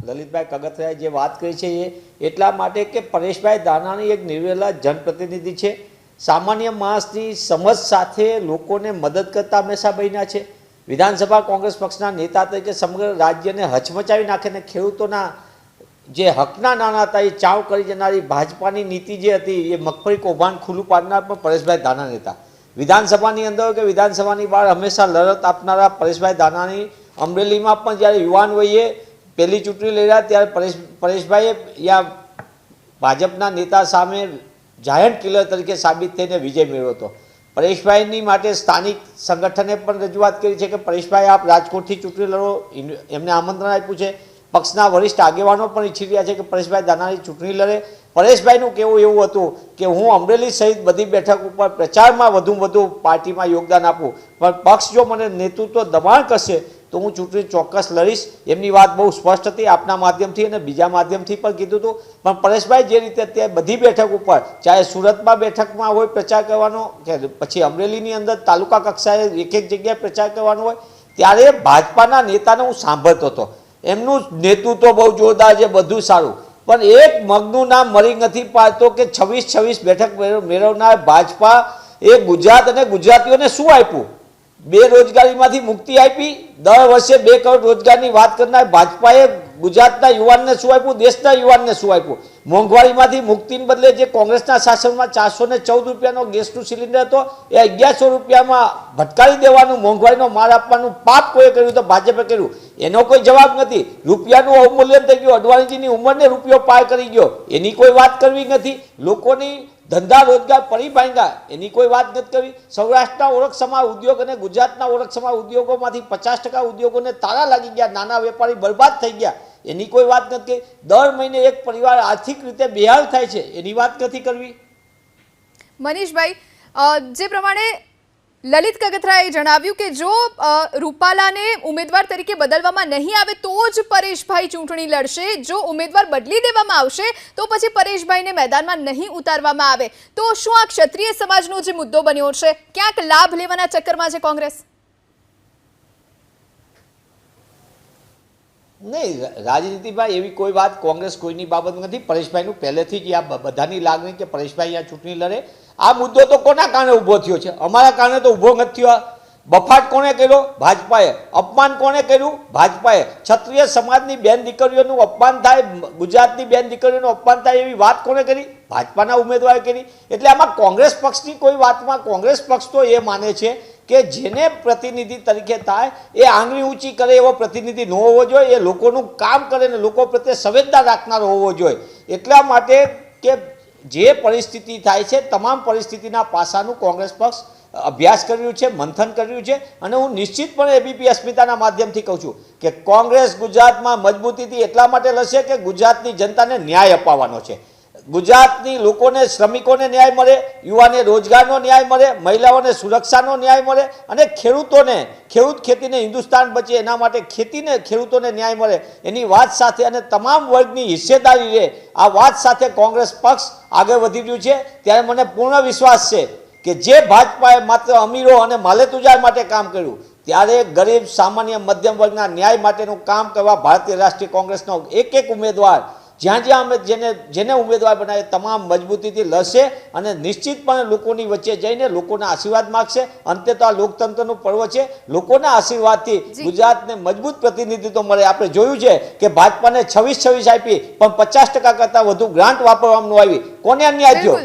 લલિતભાઈ કગથરાએ જે વાત કરી છે એ એટલા માટે કે પરેશભાઈ દાનાણી એક નિર્વેલા જનપ્રતિનિધિ છે, સામાન્ય માણસની સમજ સાથે લોકોને મદદ કરતા હંમેશા બન્યા છે। વિધાનસભા કોંગ્રેસ પક્ષના નેતા તરીકે સમગ્ર રાજ્યને હચમચાવી નાખીને ખેડૂતોના જે હકના નાણાં હતા એ ચાવ કરી જનારી ભાજપાની નીતિ જે હતી એ મગફળી કૌભાંડ ખુલ્લું પાડનાર પણ પરેશભાઈ દાનાણી હતા। વિધાનસભાની અંદર કે વિધાનસભાની બહાર હંમેશા લડત આપનારા પરેશભાઈ દાનાણી અમરેલીમાં પણ જ્યારે યુવાન વયે પહેલી ચૂંટણી લઈ રહ્યા ત્યારે પરેશભાઈએ યા ભાજપના નેતા સામે જાયન્ટ કિલર તરીકે સાબિત થઈને વિજય મેળવ્યો હતો। પરેશભાઈની માટે સ્થાનિક સંગઠને પણ રજૂઆત કરી છે કે પરેશભાઈ આપ રાજકોટથી ચૂંટણી લડો, એમને આમંત્રણ આપ્યું છે। પક્ષના વરિષ્ઠ આગેવાનો પણ ઈચ્છી રહ્યા છે કે પરેશભાઈ દાનાણી ચૂંટણી લડે। પરેશભાઈનું કહેવું એવું હતું કે હું અમરેલી સહિત બધી બેઠક ઉપર પ્રચારમાં વધુ પાર્ટીમાં યોગદાન આપું, પણ પક્ષ જો મને નેતૃત્વ દબાણ કરશે તો હું ચૂંટણી ચોક્કસ લડીશ। એમની વાત બહુ સ્પષ્ટ હતી, આપના માધ્યમથી અને બીજા માધ્યમથી પણ કીધું હતું। પણ પરેશભાઈ જે રીતે અત્યારે બધી બેઠક ઉપર, ચાહે સુરતમાં બેઠકમાં હોય પ્રચાર કરવાનો કે પછી અમરેલીની અંદર તાલુકા કક્ષાએ એક જગ્યાએ પ્રચાર કરવાનો હોય, ત્યારે ભાજપાના નેતાને હું સાંભળતો હતો। એમનું નેતૃત્વ બહુ જોરદાર છે, બધું સારું, પણ એક મગનું નામ મરી નથી પાડતો કે 26 બેઠક મેળવનાર ભાજપા એ ગુજરાત અને ગુજરાતીઓને શું આપ્યું? બેરોજગારીમાંથી મુક્તિ આપી, દર વર્ષે 2 કરોડ રોજગારની વાત કરનાર ભાજપાએ ગુજરાતના યુવાનને શું આપ્યું? દેશના યુવાનને શું આપ્યું? મોંઘવારીમાંથી મુક્તિને બદલે જે કોંગ્રેસના શાસનમાં 414 રૂપિયાનો ગેસનું સિલિન્ડર હતો એ 1100 રૂપિયામાં ભટકાવી દેવાનું, મોંઘવારીનો માર આપવાનું પાપ કોઈ કર્યું તો ભાજપે કર્યું, એનો કોઈ જવાબ નથી। રૂપિયાનું અવમૂલ્યન થઈ ગયું, અડવાણીજીની ઉંમરને રૂપિયો પાર કરી ગયો, એની કોઈ વાત કરવી નથી। લોકોની ધંધા રોજગાર પડી ભાંગ્યા, એની કોઈ વાત નથી કરવી। સૌરાષ્ટ્રના ઓળખસમા ઉદ્યોગ અને ગુજરાતના ઓળખસમા ઉદ્યોગોમાંથી 50% ઉદ્યોગોને તાળા લાગી ગયા, નાના વેપારી બરબાદ થઈ ગયા, એની કોઈ વાત નથી કરી। દર મહિને એક પરિવાર આર્થિક રીતે બેહાલ થાય છે, એની વાત નથી કરવી। મનીષભાઈ, જે પ્રમાણે લલિત કગથરાએ જણાવ્યું કે જો રૂપાલાને ઉમેદવાર તરીકે બદલવામાં નહીં આવે તો જ પરેશભાઈ ચૂંટણી લડશે, જો ઉમેદવાર બદલી દેવામાં આવશે તો પછી પરેશભાઈને મેદાનમાં નહીં ઉતારવામાં આવે, તો શું આ ક્ષત્રિય સમાજનો જે મુદ્દો બન્યો છે ક્યાંક લાભ લેવાના ચક્કરમાં છે કોંગ્રેસ? નહીં, રાજનીતિમાં એવી કોઈ વાત કોંગ્રેસ કોઈની બાબત નથી। પરેશભાઈનું પહેલેથી જ આ બધાની લાગણી કે પરેશભાઈ આ ચૂંટણી લડે। આ મુદ્દો તો કોના કારણે ઊભો થયો છે? અમારા કારણે તો ઊભો નથી થયો। બફાટ કોણે કર્યો? ભાજપાએ। અપમાન કોણે કર્યું? ભાજપાએ। ક્ષત્રિય સમાજની બેન દીકરીઓનું અપમાન થાય, ગુજરાતની બેન દીકરીઓનું અપમાન થાય એવી વાત કોણે કરી? ભાજપાના ઉમેદવારે કરી। એટલે આમાં કોંગ્રેસ પક્ષની કોઈ વાતમાં કોંગ્રેસ પક્ષ તો એ માને છે કે જેને પ્રતિનિધિ તરીકે થાય એ આંગળી ઊંચી કરે એવો પ્રતિનિધિ ન હોવો જોઈએ, એ લોકોનું કામ કરે ને લોકો પ્રત્યે સંવેદના રાખનારો હોવો જોઈએ। એટલા માટે કે જે પરિસ્થિતિ થાય છે તમામ પરિસ્થિતિના પાસાનું કોંગ્રેસ પક્ષ અભ્યાસ કર્યું છે, મંથન કર્યું છે, અને હું નિશ્ચિતપણે એબીપી અસ્મિતાના માધ્યમથી કહું છું કે કોંગ્રેસ ગુજરાતમાં મજબૂતીથી એટલા માટે લડશે કે ગુજરાતની જનતાને ન્યાય અપાવવાનો છે। ગુજરાતની લોકોને, શ્રમિકોને ન્યાય મળે, યુવાને રોજગારનો ન્યાય મળે, મહિલાઓને સુરક્ષાનો ન્યાય મળે, અને ખેડૂતોને, ખેતીને હિન્દુસ્તાન બચે એના માટે ખેડૂતોને ન્યાય મળે એની વાત સાથે અને તમામ વર્ગની હિસ્સેદારી રહે આ વાત સાથે કોંગ્રેસ પક્ષ આગળ વધી રહ્યું છે। ત્યારે મને પૂર્ણ વિશ્વાસ છે કે જે ભાજપાએ માત્ર અમીરો અને માલેતુજાર માટે કામ કર્યું, ત્યારે ગરીબ સામાન્ય મધ્યમ વર્ગના ન્યાય માટેનું કામ કરવા ભારતીય રાષ્ટ્રીય કોંગ્રેસનો એક ઉમેદવાર જ્યાં જેને ઉમેદવાર બનાવે તમામ મજબૂતીથી લડશે અને નિશ્ચિતપણે લોકોની વચ્ચે જઈને લોકોના આશીર્વાદ માગશે। અંતે તો આ લોકતંત્રનું પર્વ છે, લોકોના આશીર્વાદથી ગુજરાતને મજબૂત પ્રતિનિધિત્વ મળે। આપણે જોયું છે કે ભાજપાને 26 આપી પણ 50% કરતાં વધુ ગ્રાન્ટ વાપરવામાં આવી, કોને અન્યાય થયો?